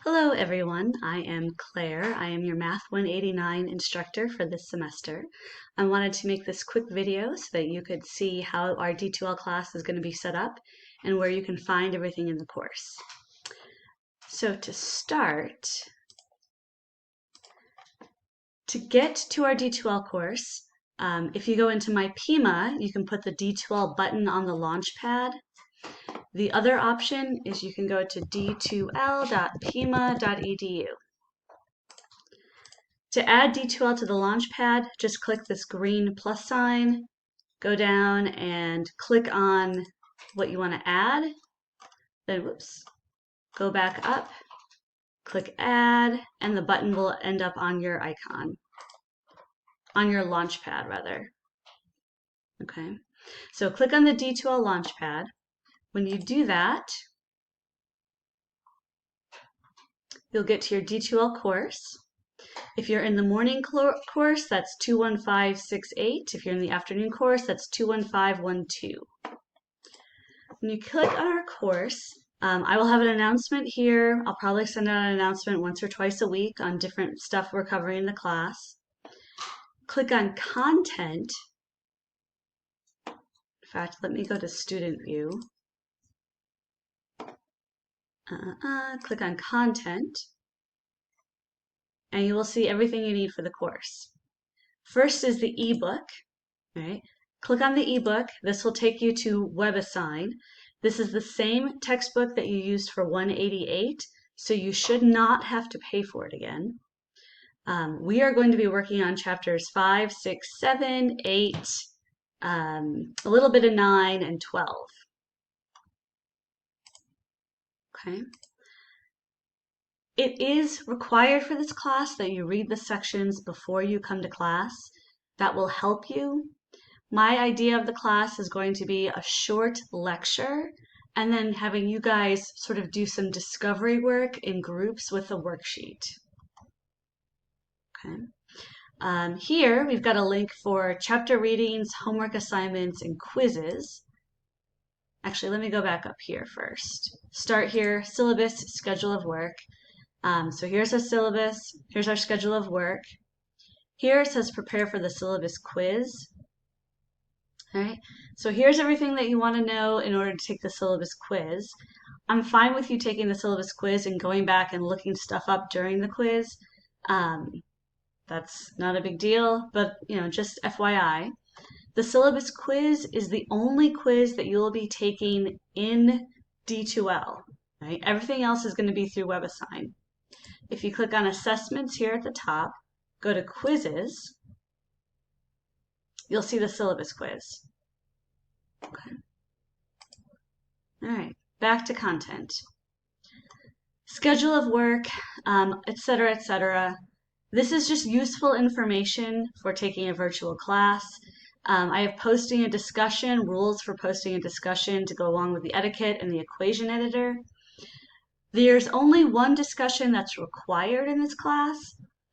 Hello everyone, I am Claire. I am your Math 189 instructor for this semester. I wanted to make this quick video so that you could see how our D2L class is going to be set up and where you can find everything in the course. So to start, to get to our D2L course, if you go into My Pima, you can put the D2L button on the launch pad. The other option is you can go to d2l.pima.edu. To add D2L to the Launchpad, just click this green plus sign, go down and click on what you want to add, then go back up, click Add, and the button will end up on your icon, on your Launchpad rather. Okay, so click on the D2L Launchpad. When you do that, you'll get to your D2L course. If you're in the morning course, that's 21568. If you're in the afternoon course, that's 21512. When you click on our course, I will have an announcement here. I'll probably send out an announcement once or twice a week on different stuff we're covering in the class. Click on Content. In fact, let me go to Student View. Click on Content. And you will see everything you need for the course. First is the ebook, right? Click on the ebook. This will take you to WebAssign. This is the same textbook that you used for 188, so you should not have to pay for it again. We are going to be working on chapters 5, 6, 7, 8, a little bit of 9, and 12. Okay. It is required for this class that you read the sections before you come to class. That will help you. My idea of the class is going to be a short lecture and then having you guys sort of do some discovery work in groups with a worksheet. Okay. Here we've got a link for chapter readings, homework assignments, and quizzes. Actually, let me go back up here first. Start here, syllabus, schedule of work. So here's our syllabus, here's our schedule of work. Here it says prepare for the syllabus quiz. All right, so here's everything that you want to know in order to take the syllabus quiz. I'm fine with you taking the syllabus quiz and going back and looking stuff up during the quiz. That's not a big deal, but just FYI. The syllabus quiz is the only quiz that you'll be taking in D2L. Right? Everything else is going to be through WebAssign. If you click on Assessments here at the top, go to Quizzes, you'll see the syllabus quiz. Okay. All right, back to content. Schedule of work, etc., etc. This is just useful information for taking a virtual class. I have posting a discussion, rules for posting a discussion to go along with the etiquette and the equation editor. There's only one discussion that's required in this class,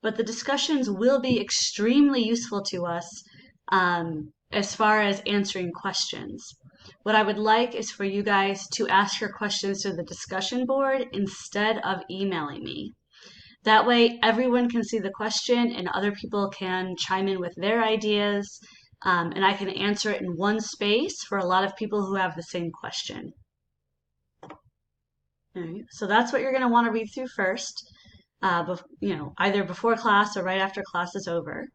but the discussions will be extremely useful to us as far as answering questions. What I would like is for you guys to ask your questions to the discussion board instead of emailing me. That way everyone can see the question and other people can chime in with their ideas, and I can answer it in one space for a lot of people who have the same question. All right, so that's what you're going to want to read through first, either before class or right after class is over.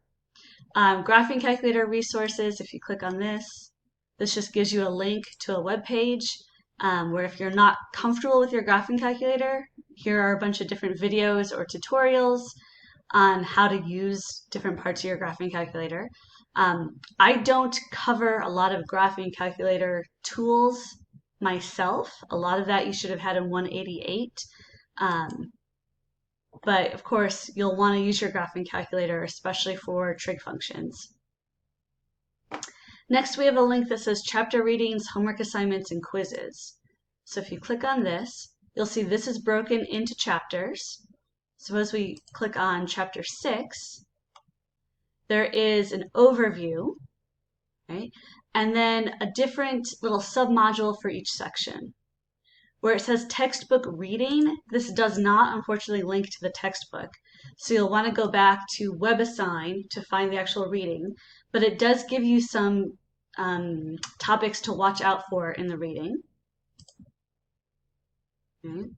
Graphing calculator resources, if you click on this just gives you a link to a web page where if you're not comfortable with your graphing calculator, here are a bunch of different videos or tutorials on how to use different parts of your graphing calculator. I don't cover a lot of graphing calculator tools myself. A lot of that you should have had in 188. But of course, you'll want to use your graphing calculator, especially for trig functions. Next, we have a link that says chapter readings, homework assignments, and quizzes. So if you click on this, you'll see this is broken into chapters. Suppose we click on chapter 6. There is an overview, right? And then a different little submodule for each section. Where it says textbook reading, this does not unfortunately link to the textbook. So you'll want to go back to WebAssign to find the actual reading, but it does give you some topics to watch out for in the reading. Okay.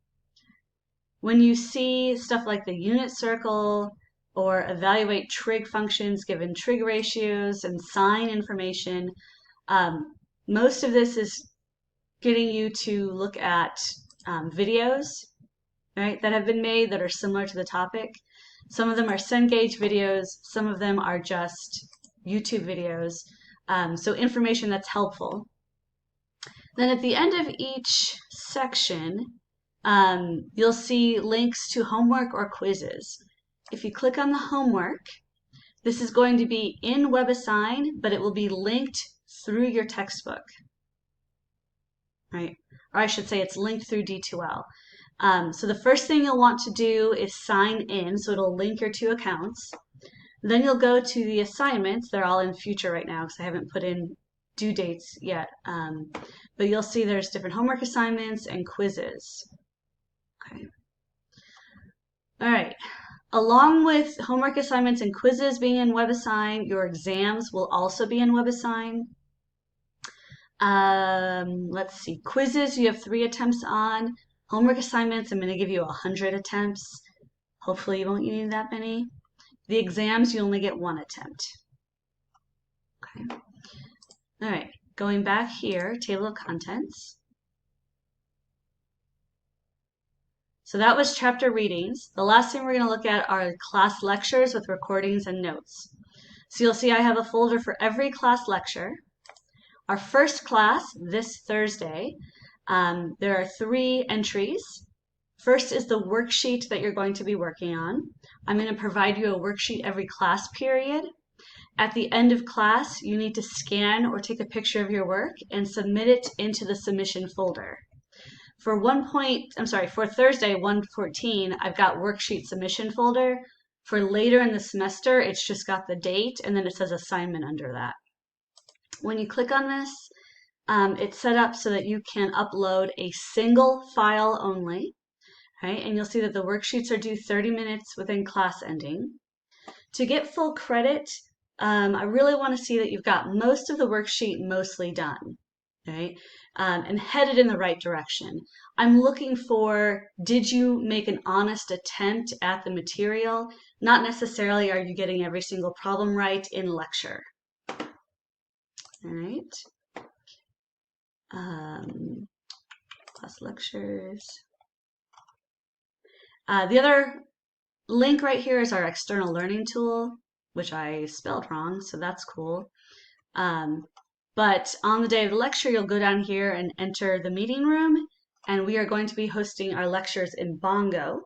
When you see stuff like the unit circle or evaluate trig functions given trig ratios and sign information, most of this is getting you to look at videos, right, that have been made that are similar to the topic. Some of them are Cengage videos, some of them are just YouTube videos, so information that's helpful. Then at the end of each section, you'll see links to homework or quizzes. If you click on the homework, this is going to be in WebAssign, but it will be linked through your textbook, right? Or I should say it's linked through D2L. So the first thing you'll want to do is sign in, so it'll link your two accounts. Then you'll go to the assignments. They're all in future right now because I haven't put in due dates yet. But you'll see there's different homework assignments and quizzes. Okay. All right. Along with homework assignments and quizzes being in WebAssign, your exams will also be in WebAssign. Let's see. Quizzes, you have 3 attempts on. Homework assignments, I'm going to give you 100 attempts. Hopefully you won't need that many. The exams, you only get 1 attempt. Okay. All right. Going back here, table of contents. So that was chapter readings. The last thing we're going to look at are class lectures with recordings and notes. So you'll see I have a folder for every class lecture. Our first class this Thursday, there are 3 entries. First is the worksheet that you're going to be working on. I'm going to provide you a worksheet every class period. At the end of class, you need to scan or take a picture of your work and submit it into the submission folder. For Thursday, 114, I've got worksheet submission folder. For later in the semester, it's just got the date and then it says assignment under that. When you click on this, it's set up so that you can upload a single file only, right? And you'll see that the worksheets are due 30 minutes within class ending. To get full credit, I really want to see that you've got most of the worksheet mostly done, right? And headed in the right direction. I'm looking for, did you make an honest attempt at the material? Not necessarily are you getting every single problem right in lecture. All right. Class lectures. The other link right here is our external learning tool, which I spelled wrong, so that's cool. But on the day of the lecture, you'll go down here and enter the meeting room, and we are going to be hosting our lectures in Bongo.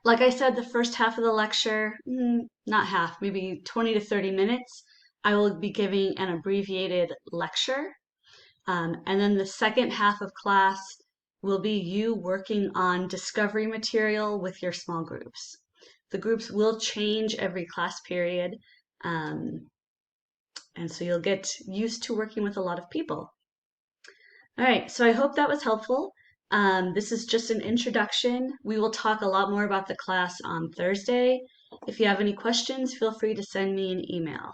Like I said, the first half of the lecture, not half, maybe 20 to 30 minutes, I will be giving an abbreviated lecture. And then the second half of class will be you working on discovery material with your small groups. The groups will change every class period. And so you'll get used to working with a lot of people. All right, so I hope that was helpful. This is just an introduction. We will talk a lot more about the class on Thursday. If you have any questions, feel free to send me an email.